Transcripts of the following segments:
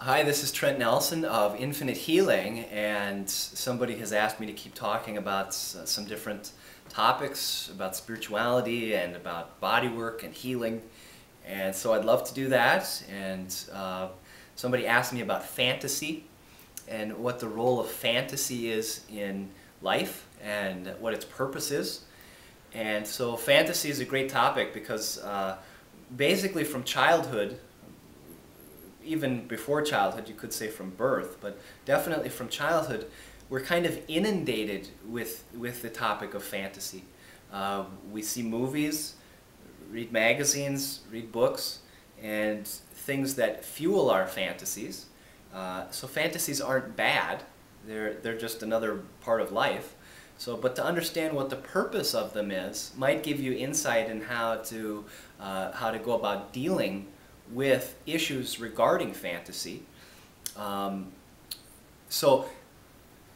Hi, this is Trent Nelson of Infinite Healing, and somebody has asked me to keep talking about some different topics about spirituality and about body work and healing, and so I'd love to do that. And somebody asked me about fantasy and what the role of fantasy is in life and what its purpose is. And so fantasy is a great topic because basically from childhood, even before childhood, you could say from birth, but definitely from childhood, we're kind of inundated with the topic of fantasy. We see movies, read magazines, read books, and things that fuel our fantasies. So fantasies aren't bad, they're just another part of life. So, but to understand what the purpose of them is might give you insight in how to go about dealing with issues regarding fantasy. So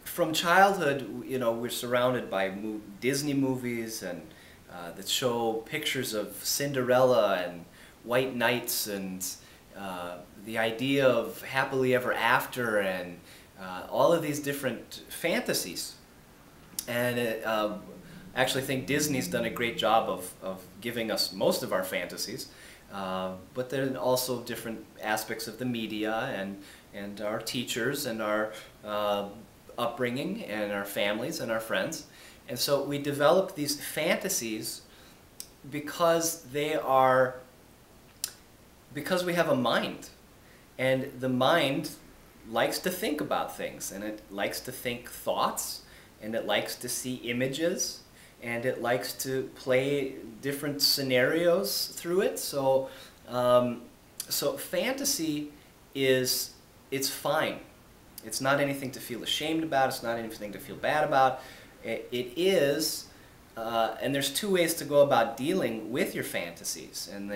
from childhood, you know, we're surrounded by Disney movies and that show pictures of Cinderella and white knights and the idea of happily ever after and all of these different fantasies. And I actually think Disney's done a great job of giving us most of our fantasies. But there are also different aspects of the media and our teachers and our upbringing and our families and our friends. And so we develop these fantasies because we have a mind. And the mind likes to think about things, and it likes to think thoughts, and it likes to see images, and it likes to play different scenarios through it. So, so fantasy it's fine. It's not anything to feel ashamed about. It's not anything to feel bad about. It is, and there's two ways to go about dealing with your fantasies. And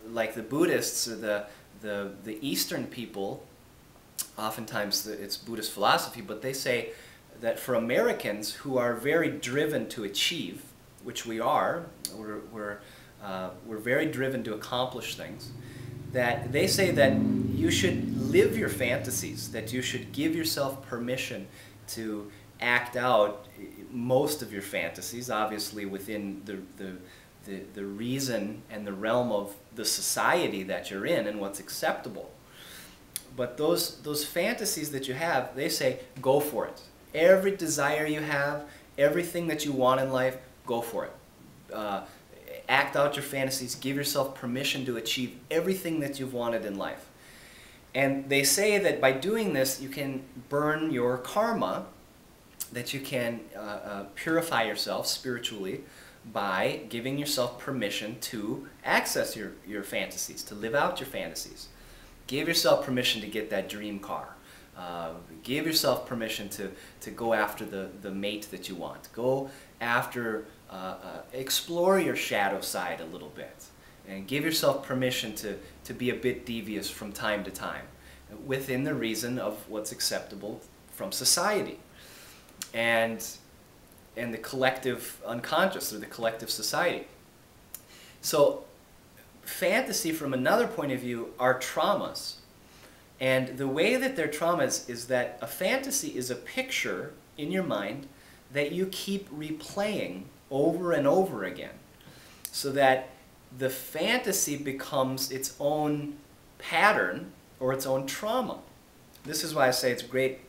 like the Buddhists or the Eastern people, oftentimes it's Buddhist philosophy, but they say that for Americans who are very driven to achieve, which we are, we're very driven to accomplish things, that they say that you should live your fantasies, that you should give yourself permission to act out most of your fantasies, obviously within the reason and the realm of the society that you're in and what's acceptable. But those fantasies that you have, they say, go for it. Every desire you have, everything that you want in life, go for it. Act out your fantasies. Give yourself permission to achieve everything that you've wanted in life. And they say that by doing this, you can burn your karma, that you can purify yourself spiritually by giving yourself permission to access your fantasies, to live out your fantasies. Give yourself permission to get that dream car. Give yourself permission to go after the mate that you want. Go after, explore your shadow side a little bit. And give yourself permission to be a bit devious from time to time, within the reason of what's acceptable from society. And the collective unconscious, or the collective society. So fantasy, from another point of view, are traumas. And the way that they're traumas is that a fantasy is a picture in your mind that you keep replaying over and over again, so that the fantasy becomes its own pattern or its own trauma. This is why I say it's great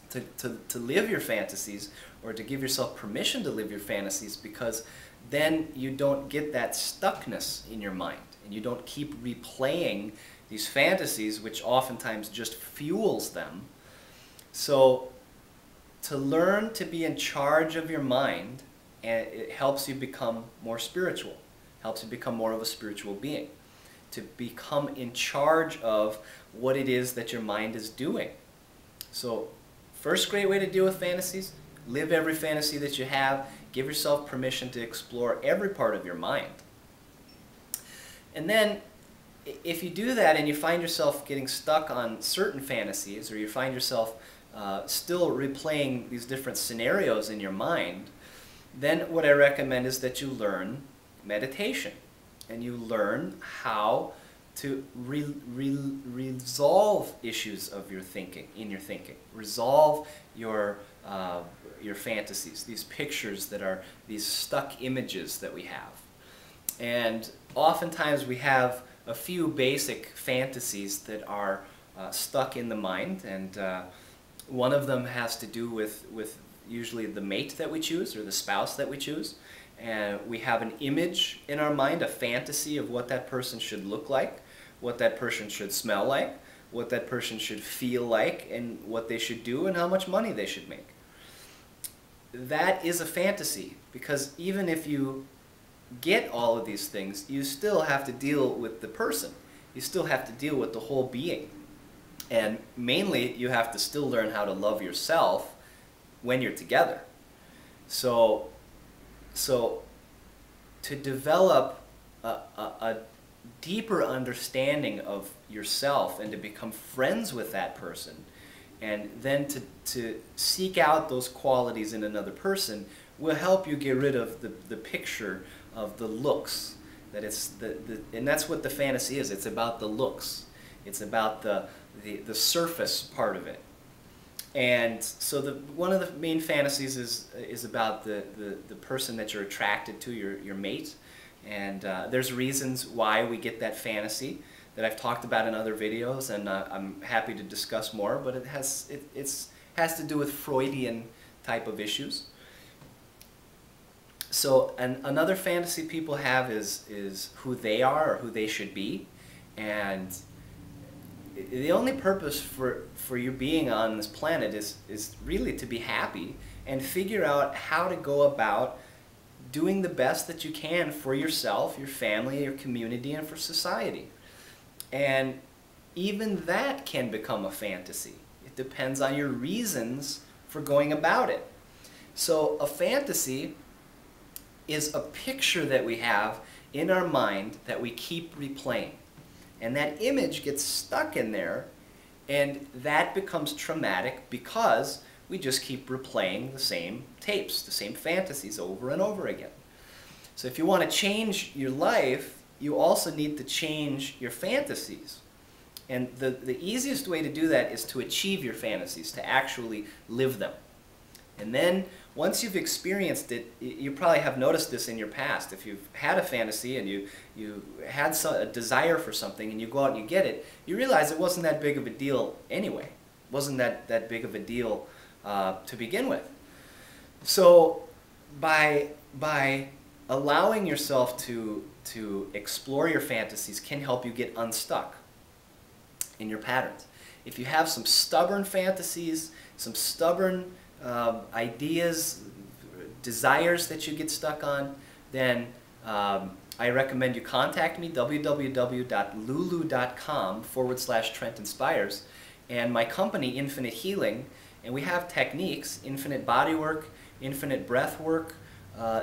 to live your fantasies, or to give yourself permission to live your fantasies, because then you don't get that stuckness in your mind, and you don't keep replaying these fantasies, which oftentimes just fuels them. So to learn to be in charge of your mind, and it helps you become more spiritual, helps you become more of a spiritual being, to become in charge of what it is that your mind is doing. So first great way to deal with fantasies: live every fantasy that you have. Give yourself permission to explore every part of your mind. And then, if you do that and you find yourself getting stuck on certain fantasies, or you find yourself still replaying these different scenarios in your mind, then what I recommend is that you learn meditation. And you learn how to resolve issues of your thinking, resolve your fantasies, these pictures that are these stuck images that we have. And oftentimes we have a few basic fantasies that are stuck in the mind, and one of them has to do with usually the mate that we choose or the spouse that we choose. And we have an image in our mind, a fantasy of what that person should look like, what that person should smell like, what that person should feel like, and what they should do, and how much money they should make. That is a fantasy, because even if you get all of these things, you still have to deal with the person. You still have to deal with the whole being. And mainly, you have to still learn how to love yourself when you're together. So to develop a deeper understanding of yourself and to become friends with that person, and then to seek out those qualities in another person, will help you get rid of the picture of the looks. And that's what the fantasy is. It's about the looks. It's about the surface part of it. And so one of the main fantasies is about the person that you're attracted to, your mate. And there's reasons why we get that fantasy that I've talked about in other videos, and I'm happy to discuss more, but it has to do with Freudian type of issues. So another fantasy people have is who they are or who they should be. And the only purpose for you being on this planet is really to be happy and figure out how to go about doing the best that you can for yourself, your family, your community, and for society. And even that can become a fantasy. It depends on your reasons for going about it. So a fantasy is a picture that we have in our mind that we keep replaying. And that image gets stuck in there, and that becomes traumatic because we just keep replaying the same tapes, the same fantasies over and over again. So if you want to change your life, you also need to change your fantasies. And the easiest way to do that is to achieve your fantasies, to actually live them. And then once you've experienced it, you probably have noticed this in your past. If you've had a fantasy and you had a desire for something and you go out and you get it, you realize it wasn't that big of a deal anyway. It wasn't that big of a deal to begin with. So by allowing yourself to explore your fantasies can help you get unstuck in your patterns. If you have some stubborn fantasies, some stubborn ideas, desires that you get stuck on, then I recommend you contact me, www.lulu.com/Trent Inspires, and my company, Infinite Healing, and we have techniques, infinite body work, infinite breath work.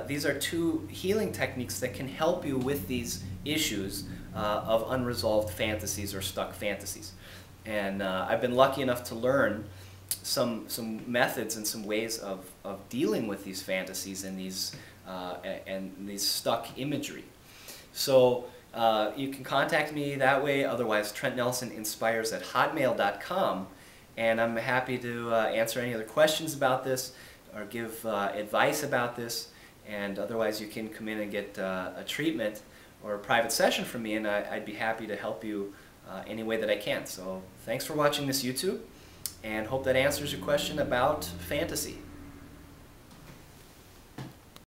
These are two healing techniques that can help you with these issues of unresolved fantasies or stuck fantasies. And I've been lucky enough to learn some methods and some ways of dealing with these fantasies and these stuck imagery. So you can contact me that way. Otherwise, TrentNelsonInspires@hotmail.com, and I'm happy to answer any other questions about this or give advice about this. And otherwise, you can come in and get a treatment or a private session from me, and I'd be happy to help you any way that I can. So thanks for watching this YouTube, and hope that answers your question about fantasy.